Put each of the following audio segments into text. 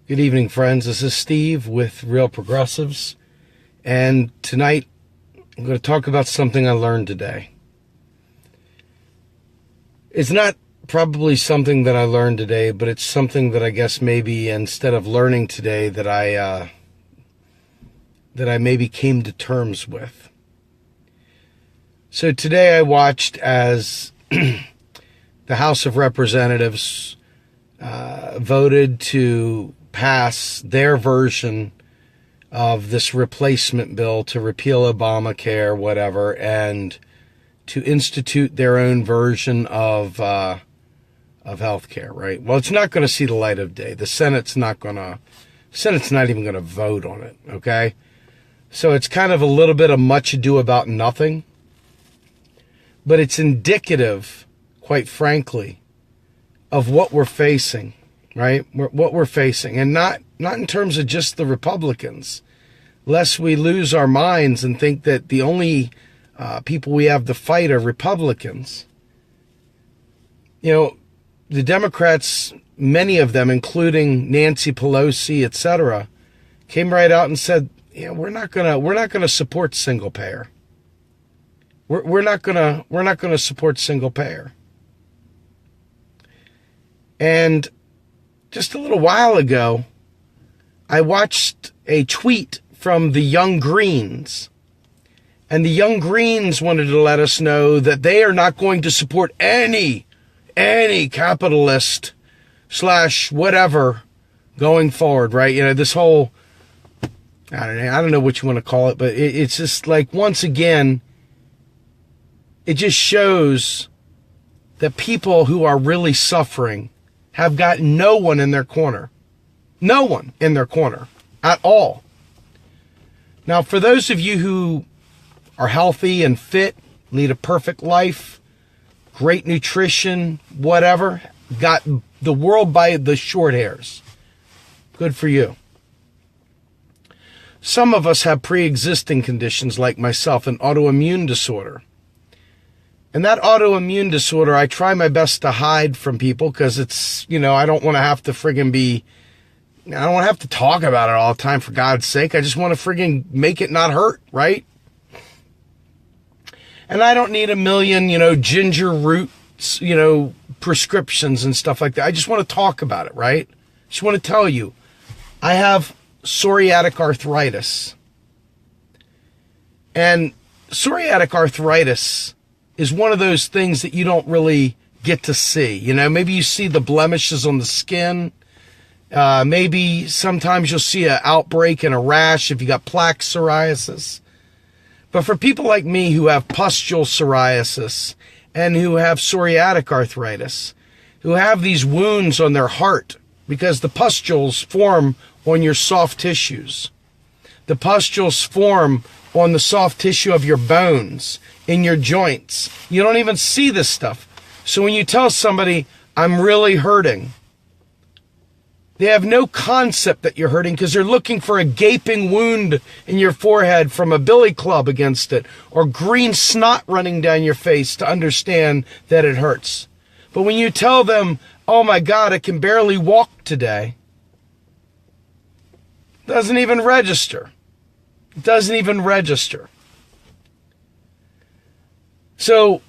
Good evening, friends. This is Steve with Real Progressives, and tonight I'm going to talk about something I learned today. It's not probably something that I learned today, but it's something that I guess maybe instead of learning today that I maybe came to terms with. So today I watched as the House of Representatives voted to pass their version of this replacement bill to repeal Obamacare, whatever, and to institute their own version of health care, right? Well, it's not going to see the light of day. The Senate's not even going to vote on it, okay? So it's kind of a little bit of much ado about nothing, but it's indicative, quite frankly, of what we're facing. Right? What we're facing. And not in terms of just the Republicans, lest we lose our minds and think that the only people we have to fight are Republicans. You know, the Democrats, many of them, including Nancy Pelosi, etc., came right out and said, "Yeah, we're not gonna support single payer. We're not gonna support single payer." And just a little while ago, I watched a tweet from the Young Greens, and the Young Greens wanted to let us know that they are not going to support any capitalist / whatever going forward, right? You know, this whole, I don't know what you want to call it, but it's just like, once again, it just shows that people who are really suffering have got no one in their corner. No one in their corner at all. Now, for those of you who are healthy and fit, lead a perfect life, great nutrition, whatever, got the world by the short hairs, good for you. Some of us have pre-existing conditions, like myself, an autoimmune disorder. And that autoimmune disorder, I try my best to hide from people because it's, you know, I don't want to have to talk about it all the time, for God's sake. I just want to friggin' make it not hurt, right? And I don't need a million, ginger roots, prescriptions and stuff like that. I just want to talk about it, right? Just want to tell you, I have psoriatic arthritis. And psoriatic arthritis is one of those things that you don't really get to see. Maybe you see the blemishes on the skin. Maybe sometimes you'll see an outbreak and a rash if you got plaque psoriasis. But for people like me who have pustule psoriasis and who have psoriatic arthritis, who have these wounds on their heart because the pustules form on your soft tissues. The pustules form on the soft tissue of your bones, in your joints. You don't even see this stuff. So when you tell somebody, I'm really hurting, they have no concept that you're hurting because they're looking for a gaping wound in your forehead from a billy club against it, or green snot running down your face to understand that it hurts. But when you tell them, oh my God, I can barely walk today, it doesn't even register. It doesn't even register. So,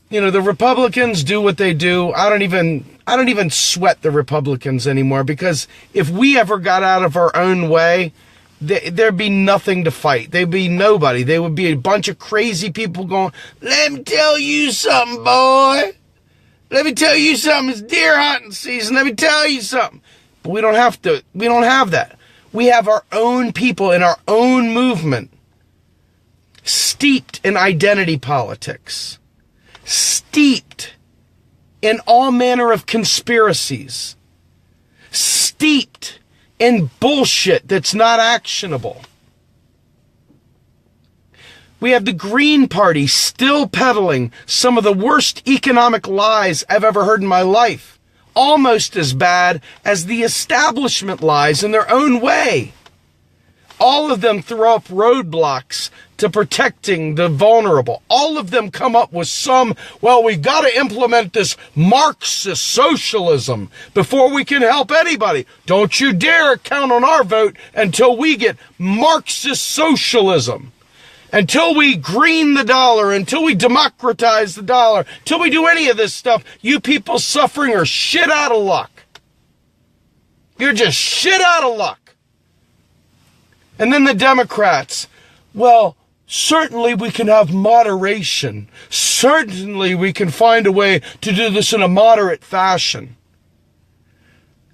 the Republicans do what they do. I don't even sweat the Republicans anymore, because if we ever got out of our own way, there'd be nothing to fight. There'd be nobody. There would be a bunch of crazy people going, let me tell you something, boy. Let me tell you something. It's deer hunting season. Let me tell you something. But we don't have that. We have our own people in our own movement, steeped in identity politics, steeped in all manner of conspiracies, steeped in bullshit that's not actionable. We have the Green Party still peddling some of the worst economic lies I've ever heard in my life, almost as bad as the establishment lies in their own way. All of them throw up roadblocks to protecting the vulnerable. All of them come up with we got to implement this Marxist socialism before we can help anybody. Don't you dare count on our vote until we get Marxist socialism. Until we green the dollar, until we democratize the dollar, until we do any of this stuff, you people suffering are shit out of luck. You're just shit out of luck. And then the Democrats, well, certainly we can have moderation. Certainly we can find a way to do this in a moderate fashion.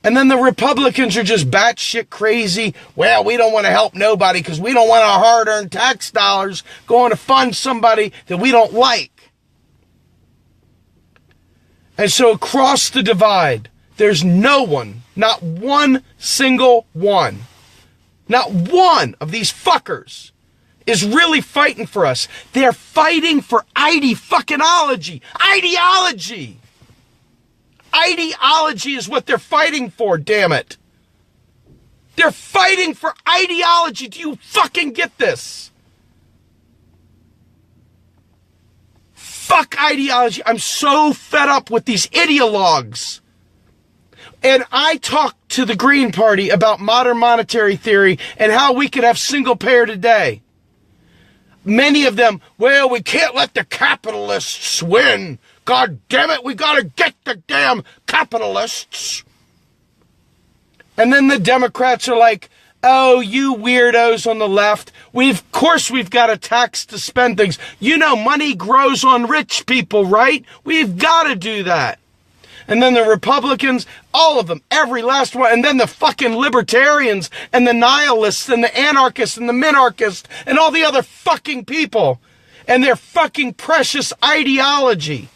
And then the Republicans are just batshit crazy. Well, we don't want to help nobody because we don't want our hard-earned tax dollars going to fund somebody that we don't like. And so across the divide, there's no one, not one single one, not one of these fuckers is really fighting for us. They're fighting for ideology. Ideology is what they're fighting for, damn it. They're fighting for ideology. Do you fucking get this? Fuck ideology. I'm so fed up with these ideologues. And I talked to the Green Party about modern monetary theory and how we could have single payer today. Many of them, well, we can't let the capitalists win. God damn it, we gotta get the damn capitalists. And then the Democrats are like, oh, you weirdos on the left, of course we've got a tax to spend things. You know, money grows on rich people, right? We've got to do that. And then the Republicans, all of them, every last one, and then the fucking libertarians and the nihilists and the anarchists and the minarchists and all the other fucking people and their fucking precious ideology.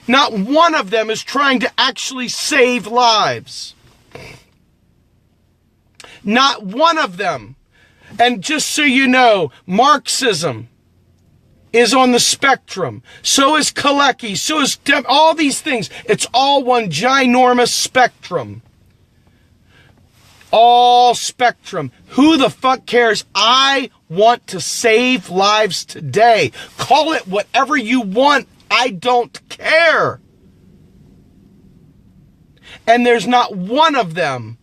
Not one of them is trying to actually save lives. Not one of them. And just so you know, Marxism is on the spectrum. So is Kalecki. So is all these things. It's all one ginormous spectrum. All spectrum. Who the fuck cares? I want to save lives today. Call it whatever you want. I don't care. And there's not one of them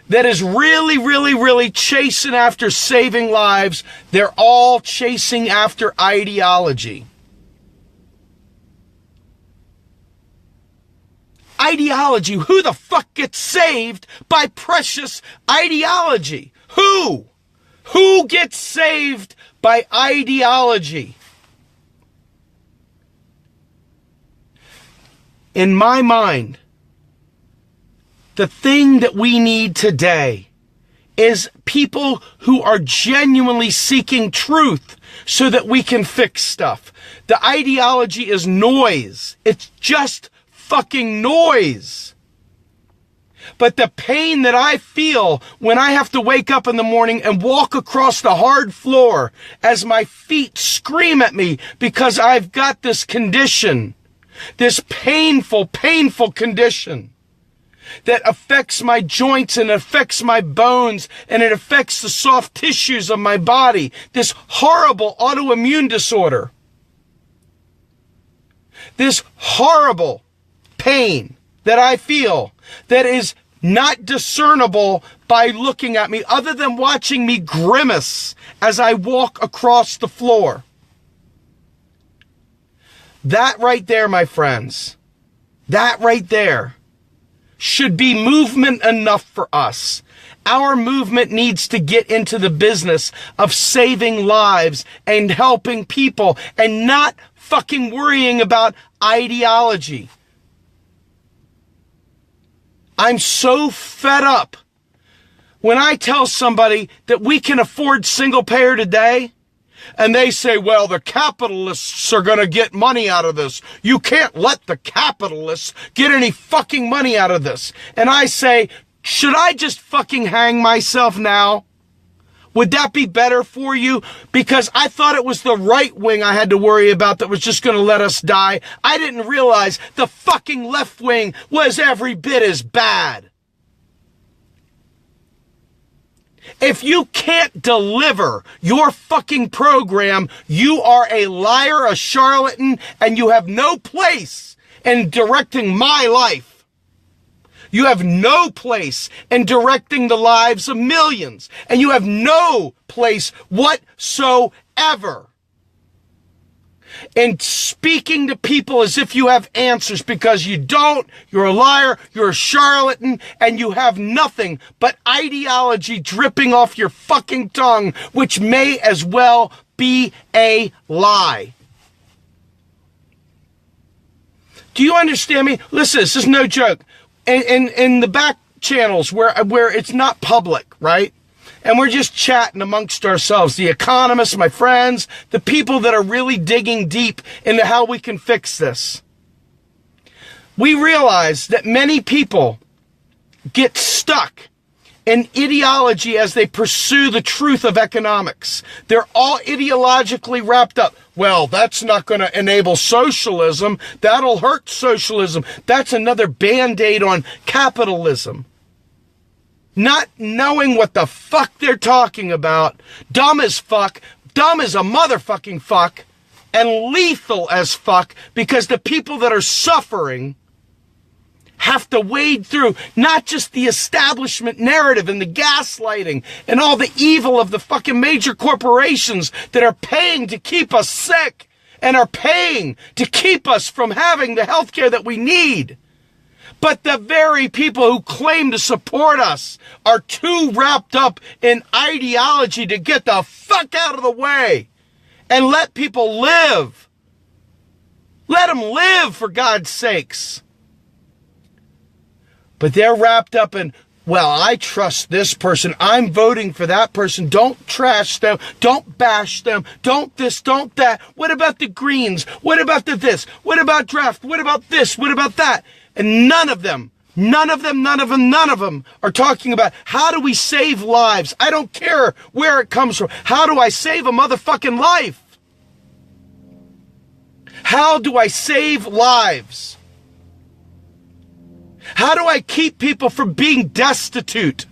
that is really chasing after saving lives. They're all chasing after ideology. Ideology. Who the fuck gets saved by precious ideology? Who? Who gets saved by ideology? In my mind, the thing that we need today is people who are genuinely seeking truth so that we can fix stuff. The ideology is noise. It's just fucking noise. But the pain that I feel when I have to wake up in the morning and walk across the hard floor as my feet scream at me because I've got this condition, this painful condition that affects my joints and affects my bones and it affects the soft tissues of my body. This horrible autoimmune disorder. This horrible pain that I feel that is not discernible by looking at me other than watching me grimace as I walk across the floor. That right there, my friends, that right there should be movement enough for us. Our movement needs to get into the business of saving lives and helping people and not fucking worrying about ideology. I'm so fed up when I tell somebody that we can afford single payer today and they say, well, the capitalists are going to get money out of this. You can't let the capitalists get any fucking money out of this. And I say, should I just fucking hang myself now? Would that be better for you? Because I thought it was the right wing I had to worry about that was just going to let us die. I didn't realize the fucking left wing was every bit as bad. If you can't deliver your fucking program, you are a liar, a charlatan, and you have no place in directing my life. You have no place in directing the lives of millions, and you have no place whatsoever in speaking to people as if you have answers, because you don't. You're a liar, you're a charlatan, and you have nothing but ideology dripping off your fucking tongue, which may as well be a lie. Do you understand me? Listen, this is no joke. In the back channels where it's not public, right? And we're just chatting amongst ourselves, the economists, my friends, the people that are really digging deep into how we can fix this. We realize that many people get stuck in ideology as they pursue the truth of economics. They're all ideologically wrapped up. Well, that's not going to enable socialism. That'll hurt socialism. That's another Band-Aid on capitalism. Not knowing what the fuck they're talking about, dumb as fuck, dumb as a motherfucking fuck, and lethal as fuck, because the people that are suffering have to wade through not just the establishment narrative and the gaslighting and all the evil of the fucking major corporations that are paying to keep us sick and are paying to keep us from having the health care that we need. But the very people who claim to support us are too wrapped up in ideology to get the fuck out of the way and let people live. Let them live, for God's sakes. But they're wrapped up in, well, I trust this person. I'm voting for that person. Don't trash them. Don't bash them. Don't this, don't that. What about the Greens? What about the this? What about draft? What about this? What about that? And none of them are talking about how do we save lives. I don't care where it comes from. How do I save a motherfucking life? How do I save lives? How do I keep people from being destitute?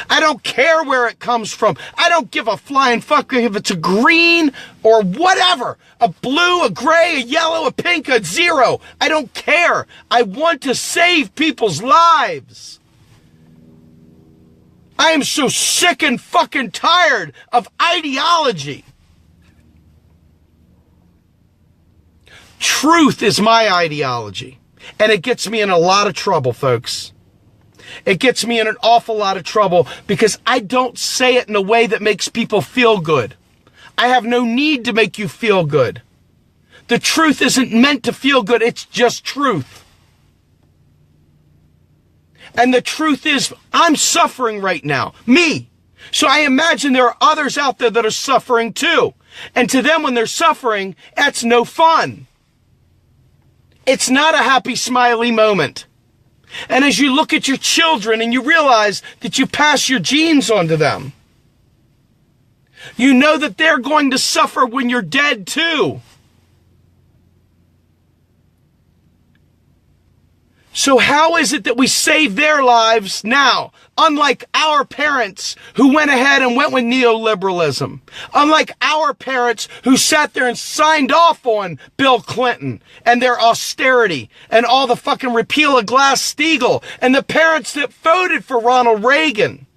I don't care where it comes from. I don't give a flying fuck if it's a green or whatever. A blue, a gray, a yellow, a pink, a zero. I don't care. I want to save people's lives. I am so sick and fucking tired of ideology. Truth is my ideology. And it gets me in a lot of trouble, folks. It gets me in an awful lot of trouble because I don't say it in a way that makes people feel good. I have no need to make you feel good. The truth isn't meant to feel good. It's just truth. And the truth is, I'm suffering right now. Me. So I imagine there are others out there that are suffering too. And to them, when they're suffering, that's no fun. It's not a happy, smiley moment. And as you look at your children and you realize that you pass your genes on to them, you know that they're going to suffer when you're dead too. So how is it that we save their lives now? Unlike our parents who went ahead and went with neoliberalism. Unlike our parents who sat there and signed off on Bill Clinton and their austerity and all the fucking repeal of Glass-Steagall. And the parents that voted for Ronald Reagan.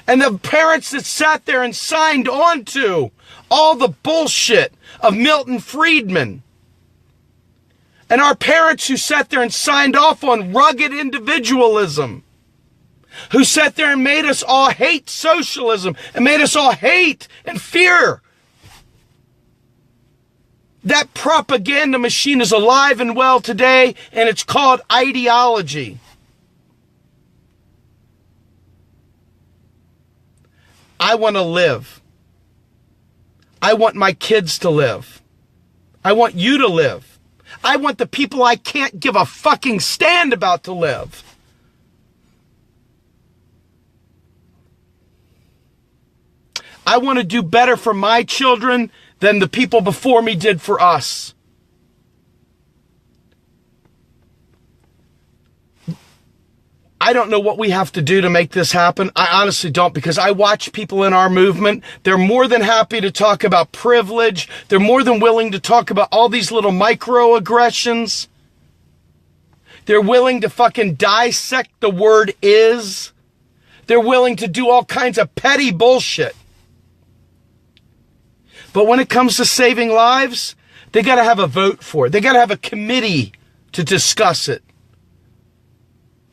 And the parents that sat there and signed on to all the bullshit of Milton Friedman. And our parents who sat there and signed off on rugged individualism. Who sat there and made us all hate socialism and made us all hate and fear. That propaganda machine is alive and well today, and it's called ideology. I want to live. I want my kids to live. I want you to live. I want the people I can't give a fucking stand about to live. I want to do better for my children than the people before me did for us. I don't know what we have to do to make this happen. I honestly don't, because I watch people in our movement. They're more than happy to talk about privilege. They're more than willing to talk about all these little microaggressions. They're willing to fucking dissect the word is. They're willing to do all kinds of petty bullshit. But when it comes to saving lives, they got to have a vote for it. They got to have a committee to discuss it.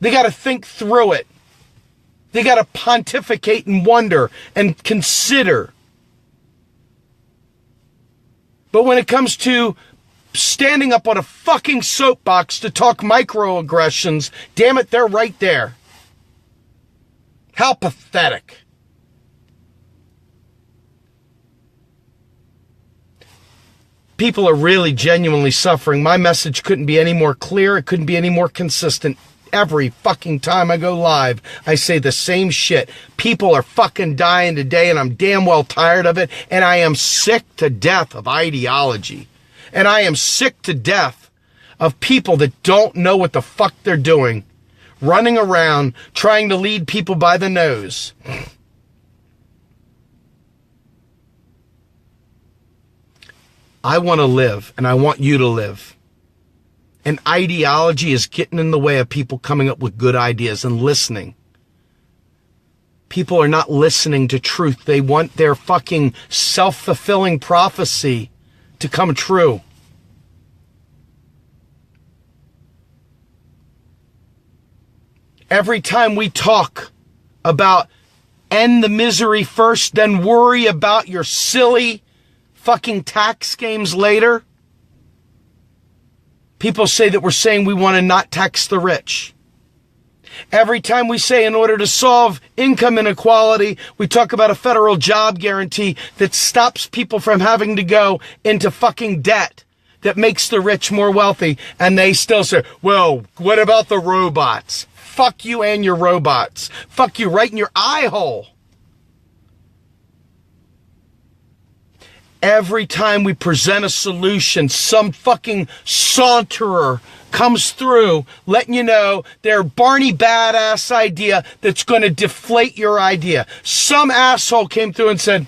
They got to think through it. They got to pontificate and wonder and consider. But when it comes to standing up on a fucking soapbox to talk microaggressions, damn it, they're right there. How pathetic. People are really genuinely suffering. My message couldn't be any more clear. It couldn't be any more consistent. Every fucking time I go live, I say the same shit. People are fucking dying today, and I'm damn well tired of it. And I am sick to death of ideology. And I am sick to death of people that don't know what the fuck they're doing, running around trying to lead people by the nose. I want to live, and I want you to live. And ideology is getting in the way of people coming up with good ideas and listening. People are not listening to truth. They want their fucking self-fulfilling prophecy to come true. Every time we talk about end the misery first, then worry about your silly fucking tax games later, people say that we're saying we want to not tax the rich. Every time we say in order to solve income inequality, we talk about a federal job guarantee that stops people from having to go into fucking debt, that makes the rich more wealthy. And they still say, well, what about the robots? Fuck you and your robots. Fuck you right in your eye hole. Every time we present a solution, some fucking saunterer comes through letting you know their Barney badass idea that's going to deflate your idea. Some asshole came through and said,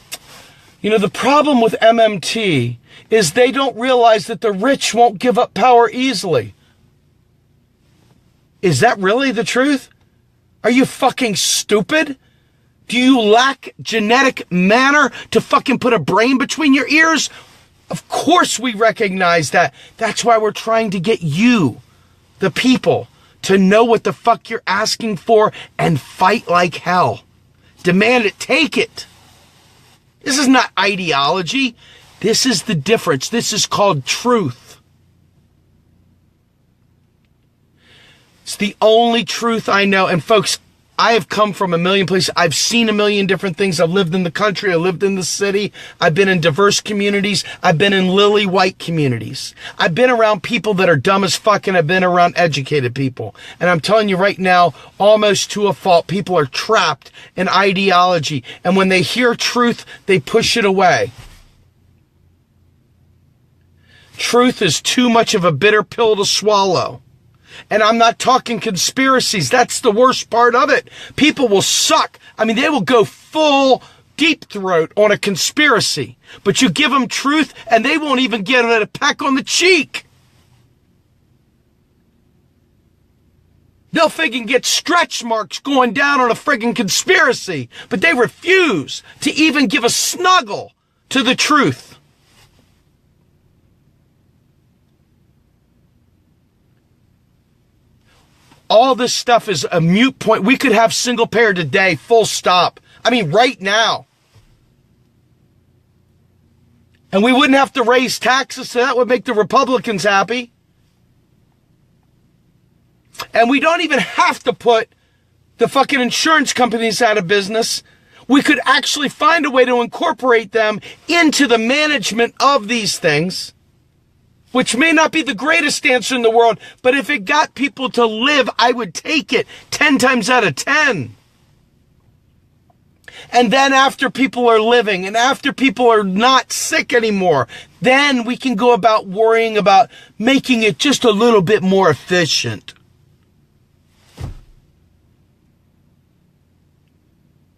you know, the problem with MMT is they don't realize that the rich won't give up power easily. Is that really the truth? Are you fucking stupid? Do you lack genetic manner to fucking put a brain between your ears? Of course we recognize that. That's why we're trying to get you, the people, to know what the fuck you're asking for and fight like hell. Demand it, take it. This is not ideology. This is the difference. This is called truth. It's the only truth I know. And folks, I have come from a million places. I've seen a million different things. I've lived in the country. I lived in the city. I've been in diverse communities. I've been in lily white communities. I've been around people that are dumb as fuck, and I've been around educated people. And I'm telling you right now, almost to a fault, people are trapped in ideology. And when they hear truth, they push it away. Truth is too much of a bitter pill to swallow. And I'm not talking conspiracies. That's the worst part of it. People will suck. I mean, they will go full deep throat on a conspiracy. But you give them truth and they won't even get a peck on the cheek. They'll fucking get stretch marks going down on a friggin' conspiracy. But they refuse to even give a snuggle to the truth. All this stuff is a moot point. We could have single payer today, full stop. I mean, right now. And we wouldn't have to raise taxes, so that would make the Republicans happy. And we don't even have to put the fucking insurance companies out of business. We could actually find a way to incorporate them into the management of these things, which may not be the greatest answer in the world, but if it got people to live, I would take it 10 times out of 10. And then after people are living and after people are not sick anymore, then we can go about worrying about making it just a little bit more efficient.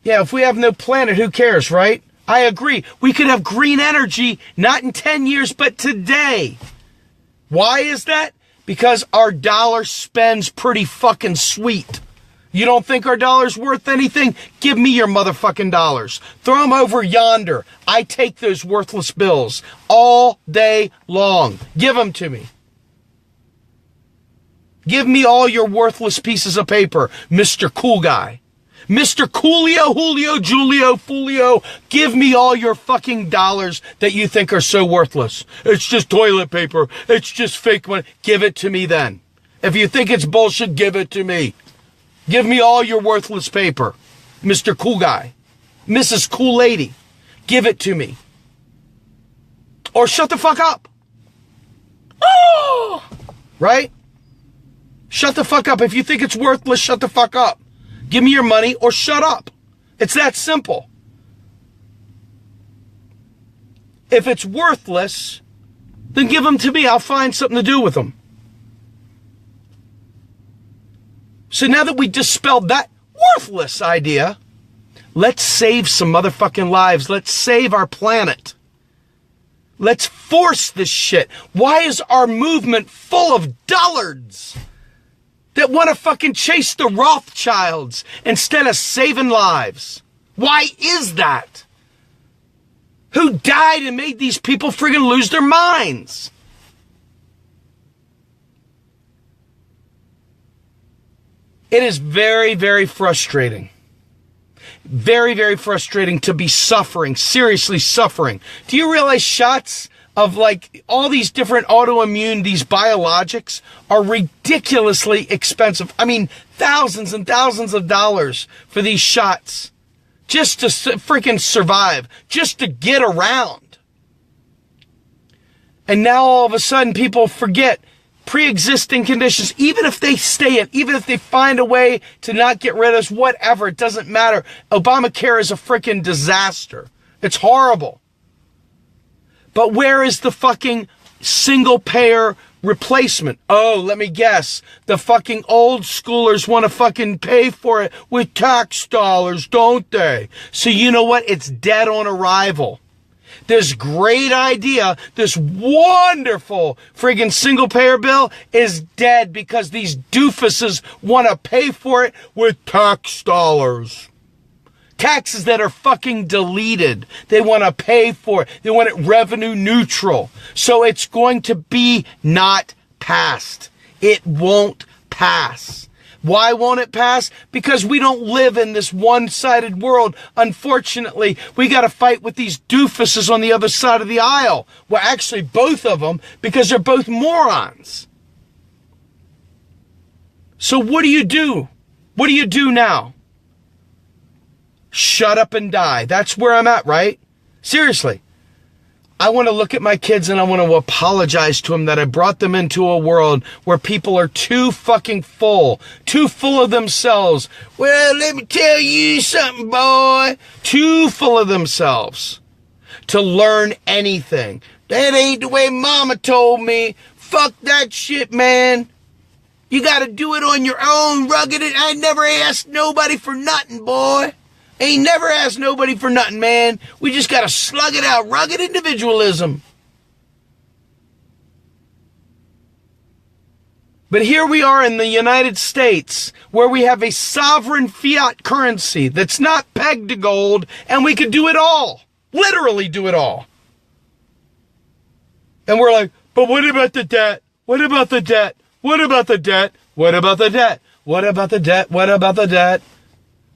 Yeah, if we have no planet, who cares, right? I agree. We could have green energy, not in 10 years, but today. Why is that? Because our dollar spends pretty fucking sweet. You don't think our dollar's worth anything? Give me your motherfucking dollars. Throw them over yonder. I take those worthless bills all day long. Give them to me. Give me all your worthless pieces of paper, Mr. Cool Guy. Mr. Coolio, Julio, Julio, Fulio, give me all your fucking dollars that you think are so worthless. It's just toilet paper. It's just fake money. Give it to me then. If you think it's bullshit, give it to me. Give me all your worthless paper, Mr. Cool Guy. Mrs. Cool Lady, give it to me. Or shut the fuck up. Oh! Right? Shut the fuck up. If you think it's worthless, shut the fuck up. Give me your money or shut up. It's that simple. If it's worthless, then give them to me. I'll find something to do with them. So now that we dispelled that worthless idea, let's save some motherfucking lives. Let's save our planet. Let's force this shit. Why is our movement full of dullards that want to fucking chase the Rothschilds instead of saving lives? Why is that? Who died and made these people friggin' lose their minds? It is very, very frustrating. Very, very frustrating to be suffering, seriously suffering. Do you realize shots of like all these different autoimmune, these biologics are ridiculously expensive? I mean, thousands and thousands of dollars for these shots just to freaking survive, just to get around. And now all of a sudden people forget pre-existing conditions, even if they stay in, even if they find a way to not get rid of us, whatever, it doesn't matter. Obamacare is a freaking disaster. It's horrible. But where is the fucking single payer replacement? Oh, let me guess. The fucking old schoolers want to fucking pay for it with tax dollars, don't they? So you know what? It's dead on arrival. This great idea, this wonderful friggin' single payer bill is dead because these doofuses want to pay for it with tax dollars. Taxes that are fucking deleted. They want to pay for it. They want it revenue neutral. So it's going to be not passed. It won't pass. Why won't it pass? Because we don't live in this one-sided world. Unfortunately, we got to fight with these doofuses on the other side of the aisle. Well, actually, both of them, because they're both morons. So what do you do? What do you do now? Shut up and die. That's where I'm at, right? Seriously. I want to look at my kids and I want to apologize to them that I brought them into a world where people are too fucking full of themselves. Well, let me tell you something, boy. Too full of themselves to learn anything. That ain't the way mama told me. Fuck that shit, man. You got to do it on your own, rugged. I never asked nobody for nothing, boy. Ain't never asked nobody for nothing, man. We just got to slug it out. Rugged individualism. But here we are in the United States where we have a sovereign fiat currency that's not pegged to gold, and we could do it all. Literally do it all. And we're like, but what about the debt? What about the debt? What about the debt? What about the debt? What about the debt? What about the debt?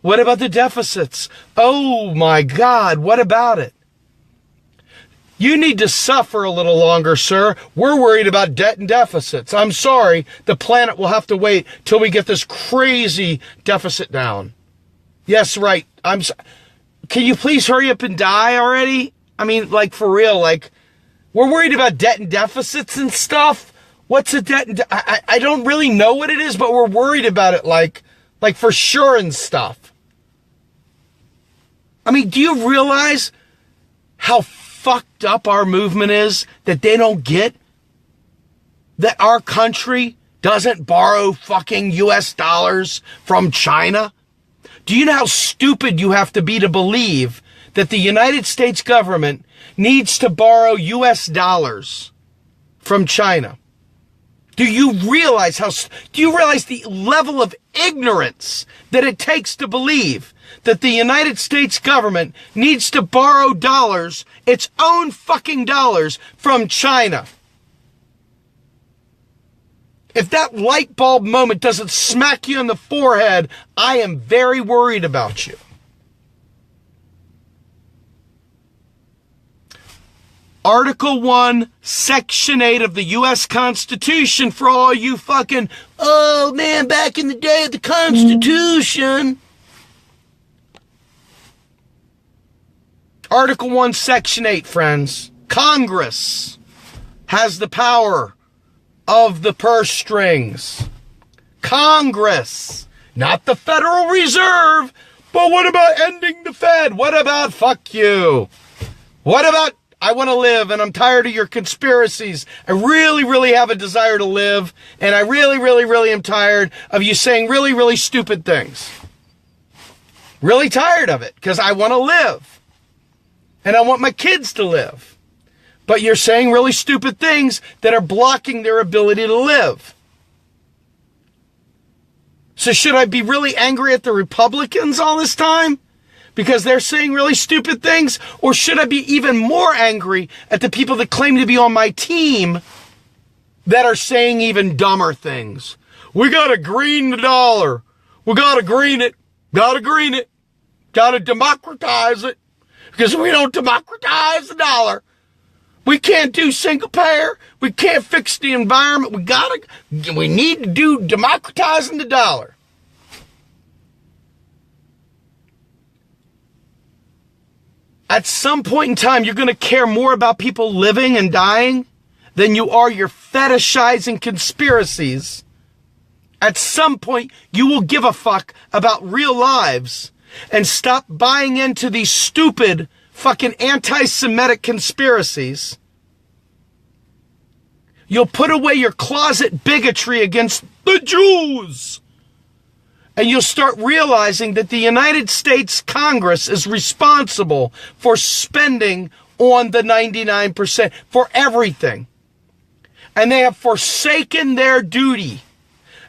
What about the deficits? Oh my God, what about it? You need to suffer a little longer, sir. We're worried about debt and deficits. I'm sorry, the planet will have to wait till we get this crazy deficit down. Yes, right. Can you please hurry up and die already? I mean, like for real, like we're worried about debt and deficits and stuff. What's a debt and I don't really know what it is, but we're worried about it like for sure and stuff. I mean, do you realize how fucked up our movement is that they don't get? That our country doesn't borrow fucking US dollars from China? Do you know how stupid you have to be to believe that the United States government needs to borrow US dollars from China? Do you realize the level of ignorance that it takes to believe that the United States government needs to borrow dollars, its own fucking dollars, from China? If that light bulb moment doesn't smack you in the forehead, I am very worried about you. Article 1, Section 8 of the U.S. Constitution for all you fucking, oh man, back in the day of the Constitution. Article 1, Section 8, friends. Congress has the power of the purse strings. Congress, not the Federal Reserve. But what about ending the Fed? What about fuck you? What about I want to live and I'm tired of your conspiracies? I really, really have a desire to live, and I really, really, really am tired of you saying really, really stupid things. Really tired of it, because I want to live. And I want my kids to live. But you're saying really stupid things that are blocking their ability to live. So should I be really angry at the Republicans all this time because they're saying really stupid things? Or should I be even more angry at the people that claim to be on my team that are saying even dumber things? We got to green the dollar. We got to green it. Got to green it. Got to democratize it. Because we don't democratize the dollar, we can't do single payer. We can't fix the environment. We need to do democratizing the dollar. At some point in time, you're going to care more about people living and dying than you are your fetishizing conspiracies. At some point, you will give a fuck about real lives and stop buying into these stupid fucking anti-Semitic conspiracies. You'll put away your closet bigotry against the Jews. And you'll start realizing that the United States Congress is responsible for spending on the 99%, for everything. And they have forsaken their duty.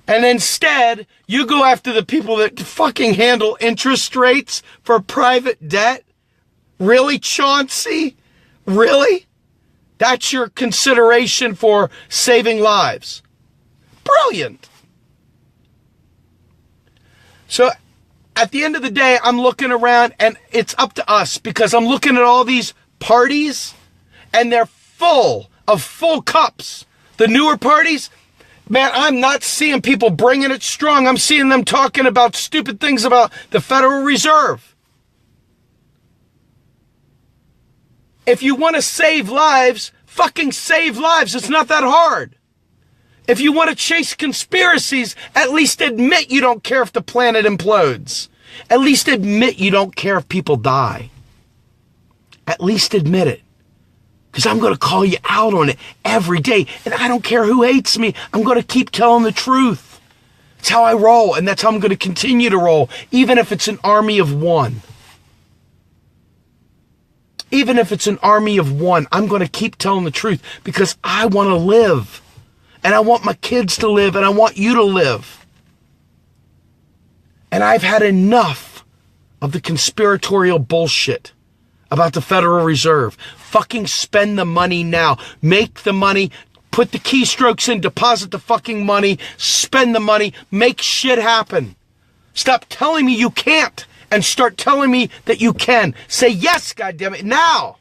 And instead, you go after the people that fucking handle interest rates for private debt. Really, Chauncey? Really? That's your consideration for saving lives. Brilliant. So at the end of the day, I'm looking around and it's up to us, because I'm looking at all these parties and they're full of full cups. The newer parties, man, I'm not seeing people bringing it strong. I'm seeing them talking about stupid things about the Federal Reserve. If you want to save lives, fucking save lives. It's not that hard. If you want to chase conspiracies, at least admit you don't care if the planet implodes. At least admit you don't care if people die. At least admit it. Because I'm going to call you out on it every day. And I don't care who hates me. I'm going to keep telling the truth. It's how I roll. And that's how I'm going to continue to roll. Even if it's an army of one. Even if it's an army of one, I'm going to keep telling the truth. Because I want to live. And I want my kids to live. And I want you to live. And I've had enough of the conspiratorial bullshit about the Federal Reserve. Fucking spend the money now. Make the money. Put the keystrokes in. Deposit the fucking money. Spend the money. Make shit happen. Stop telling me you can't and start telling me that you can. Say yes, goddammit, now.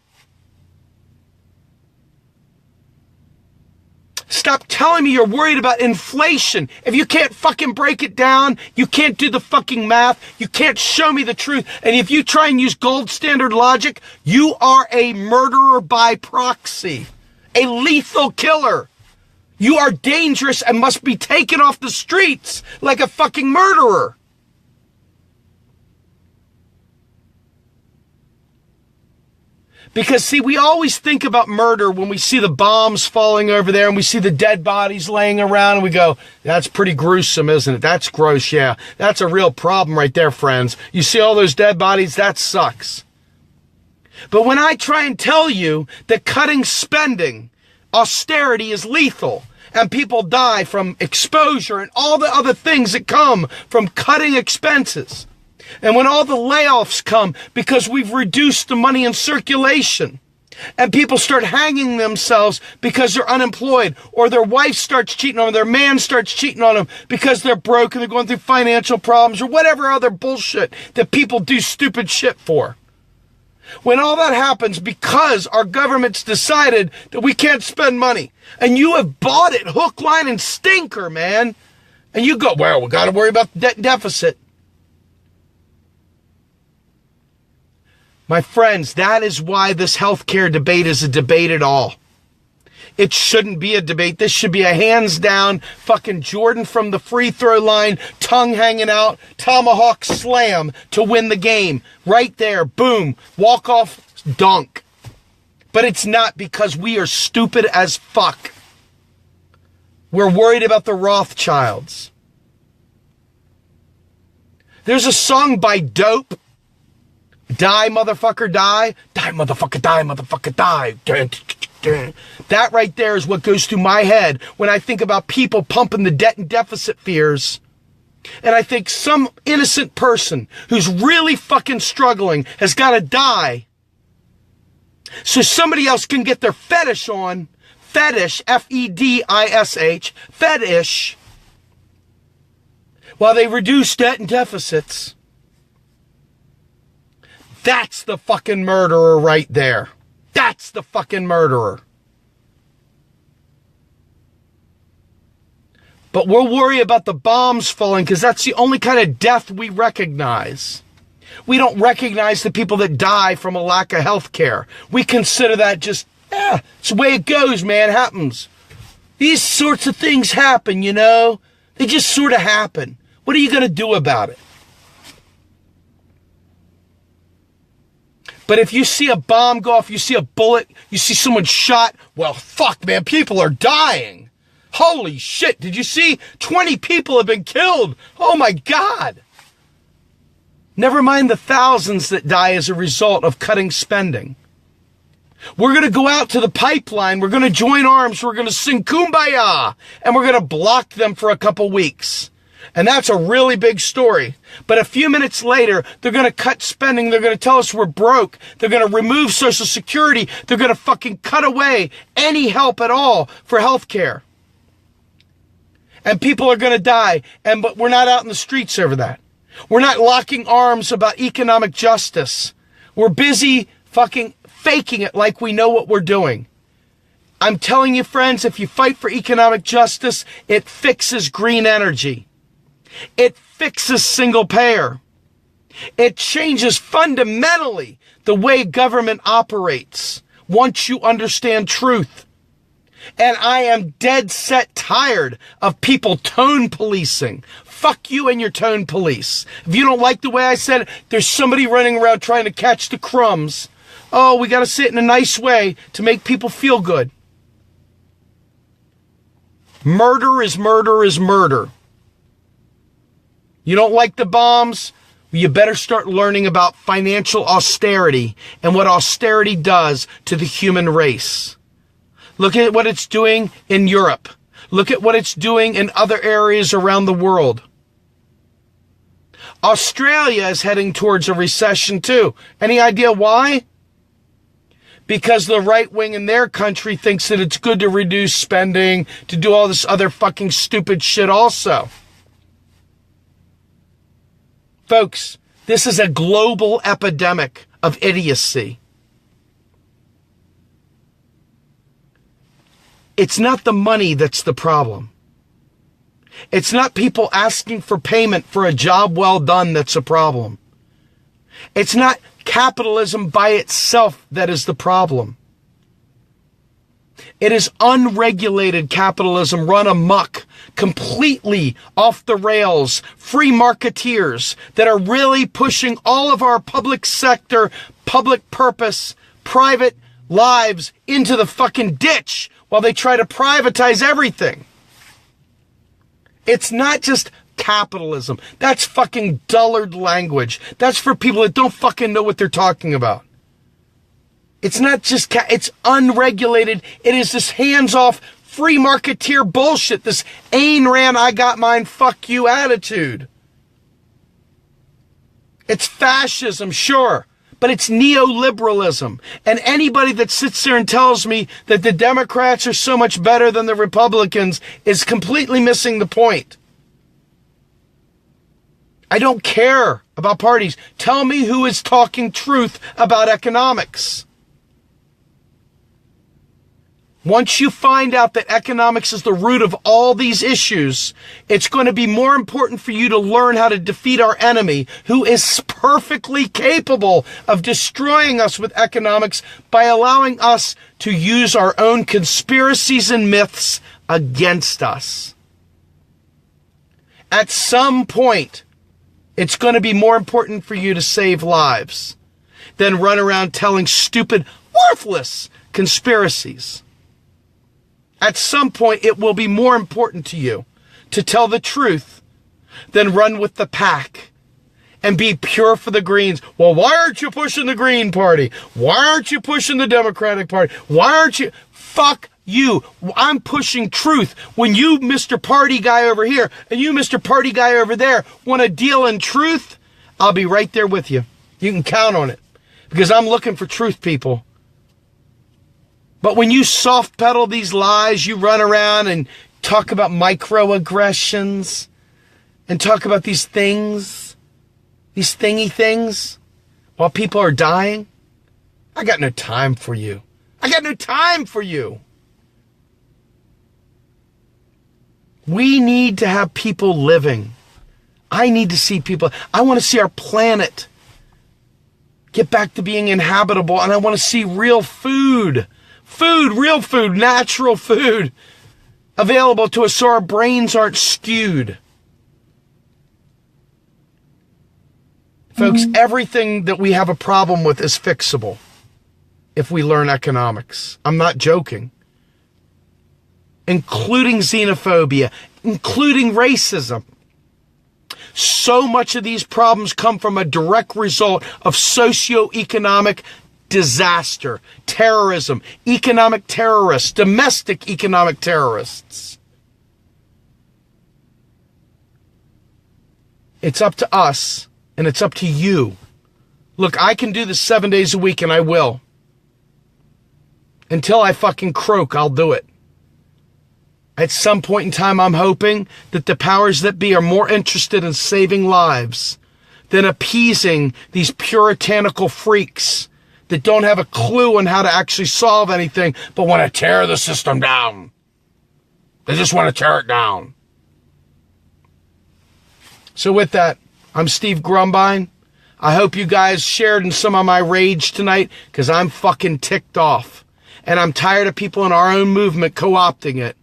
Stop telling me you're worried about inflation. If you can't fucking break it down, you can't do the fucking math, you can't show me the truth, and if you try and use gold standard logic, you are a murderer by proxy. A lethal killer. You are dangerous and must be taken off the streets like a fucking murderer. Because, see, we always think about murder when we see the bombs falling over there and we see the dead bodies laying around and we go, that's pretty gruesome, isn't it? That's gross, yeah. That's a real problem right there, friends. You see all those dead bodies? That sucks. But when I try and tell you that cutting spending, austerity is lethal, and people die from exposure and all the other things that come from cutting expenses, and when all the layoffs come because we've reduced the money in circulation, and people start hanging themselves because they're unemployed, or their wife starts cheating on them, their man starts cheating on them because they're broke and they're going through financial problems, or whatever other bullshit that people do stupid shit for. When all that happens because our government's decided that we can't spend money, and you have bought it hook, line, and stinker, man, and you go, well, we got to worry about the debt and deficit. My friends, that is why this healthcare debate is a debate at all. It shouldn't be a debate. This should be a hands down fucking Jordan from the free throw line, tongue hanging out, tomahawk slam to win the game. Right there, boom, walk off dunk. But it's not, because we are stupid as fuck. We're worried about the Rothschilds. There's a song by Dope. Die, motherfucker, die. Die, motherfucker, die, motherfucker, die. That right there is what goes through my head when I think about people pumping the debt and deficit fears. And I think some innocent person who's really fucking struggling has got to die so somebody else can get their fetish on. Fetish, F-E-D-I-S-H, fetish, while they reduce debt and deficits. That's the fucking murderer right there. That's the fucking murderer. But we'll worry about the bombs falling because that's the only kind of death we recognize. We don't recognize the people that die from a lack of health care. We consider that just, it's the way it goes, man. It happens. These sorts of things happen, you know? They just sort of happen. What are you going to do about it? But if you see a bomb go off, you see a bullet, you see someone shot, well, fuck, man, people are dying. Holy shit, did you see? 20 people have been killed. Oh, my God. Never mind the thousands that die as a result of cutting spending. We're going to go out to the pipeline. We're going to join arms. We're going to sing Kumbaya. And we're going to block them for a couple weeks. And that's a really big story. But a few minutes later, they're going to cut spending. They're going to tell us we're broke. They're going to remove Social Security. They're going to fucking cut away any help at all for health care. And people are going to die. But we're not out in the streets over that. We're not locking arms about economic justice. We're busy fucking faking it like we know what we're doing. I'm telling you, friends, if you fight for economic justice, it fixes green energy. It fixes single payer. It changes fundamentally the way government operates once you understand truth. And I am dead set tired of people tone policing. Fuck you and your tone police. If you don't like the way I said it, there's somebody running around trying to catch the crumbs. Oh, we got to say it in a nice way to make people feel good. Murder is murder is murder. You don't like the bombs? Well, you better start learning about financial austerity and what austerity does to the human race. Look at what it's doing in Europe. Look at what it's doing in other areas around the world. Australia is heading towards a recession too. Any idea why? Because the right wing in their country thinks that it's good to reduce spending, to do all this other fucking stupid shit also. Folks, this is a global epidemic of idiocy. It's not the money that's the problem. It's not people asking for payment for a job well done that's a problem. It's not capitalism by itself that is the problem. It is unregulated capitalism run amok, completely off the rails, free marketeers that are really pushing all of our public sector, public purpose, private lives into the fucking ditch while they try to privatize everything. It's not just capitalism. That's fucking dullard language. That's for people that don't fucking know what they're talking about. It's not just, it's unregulated. It is this hands-off, free marketeer bullshit. This Ayn Rand, I got mine, fuck you attitude. It's fascism, sure, but it's neoliberalism. And anybody that sits there and tells me that the Democrats are so much better than the Republicans is completely missing the point. I don't care about parties. Tell me who is talking truth about economics. Once you find out that economics is the root of all these issues, it's going to be more important for you to learn how to defeat our enemy, who is perfectly capable of destroying us with economics by allowing us to use our own conspiracies and myths against us. At some point, it's going to be more important for you to save lives than run around telling stupid, worthless conspiracies. At some point, it will be more important to you to tell the truth than run with the pack and be pure for the Greens. Well, why aren't you pushing the Green Party? Why aren't you pushing the Democratic Party? Why aren't you? Fuck you. I'm pushing truth. When you, Mr. Party guy over here, and you, Mr. Party guy over there, want to deal in truth, I'll be right there with you. You can count on it. Because I'm looking for truth, people. But when you soft pedal these lies, you run around and talk about microaggressions and talk about these things, these thingy things, while people are dying. I got no time for you. I got no time for you. We need to have people living. I need to see people. I want to see our planet get back to being inhabitable, and I want to see real food. Food, real food, natural food available to us so our brains aren't skewed. Folks, everything that we have a problem with is fixable if we learn economics. I'm not joking. Including xenophobia, including racism. So much of these problems come from a direct result of socioeconomic disaster, terrorism, economic terrorists, domestic economic terrorists. It's up to us, and it's up to you. Look, I can do this 7 days a week, and I will. Until I fucking croak, I'll do it. At some point in time, I'm hoping that the powers that be are more interested in saving lives than appeasing these puritanical freaks that don't have a clue on how to actually solve anything, but want to tear the system down. They just want to tear it down. So with that, I'm Steve Grumbine. I hope you guys shared in some of my rage tonight, because I'm fucking ticked off. And I'm tired of people in our own movement co-opting it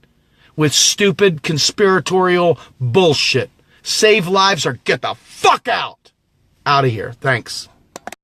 with stupid conspiratorial bullshit. Save lives or get the fuck out. Out of here. Thanks.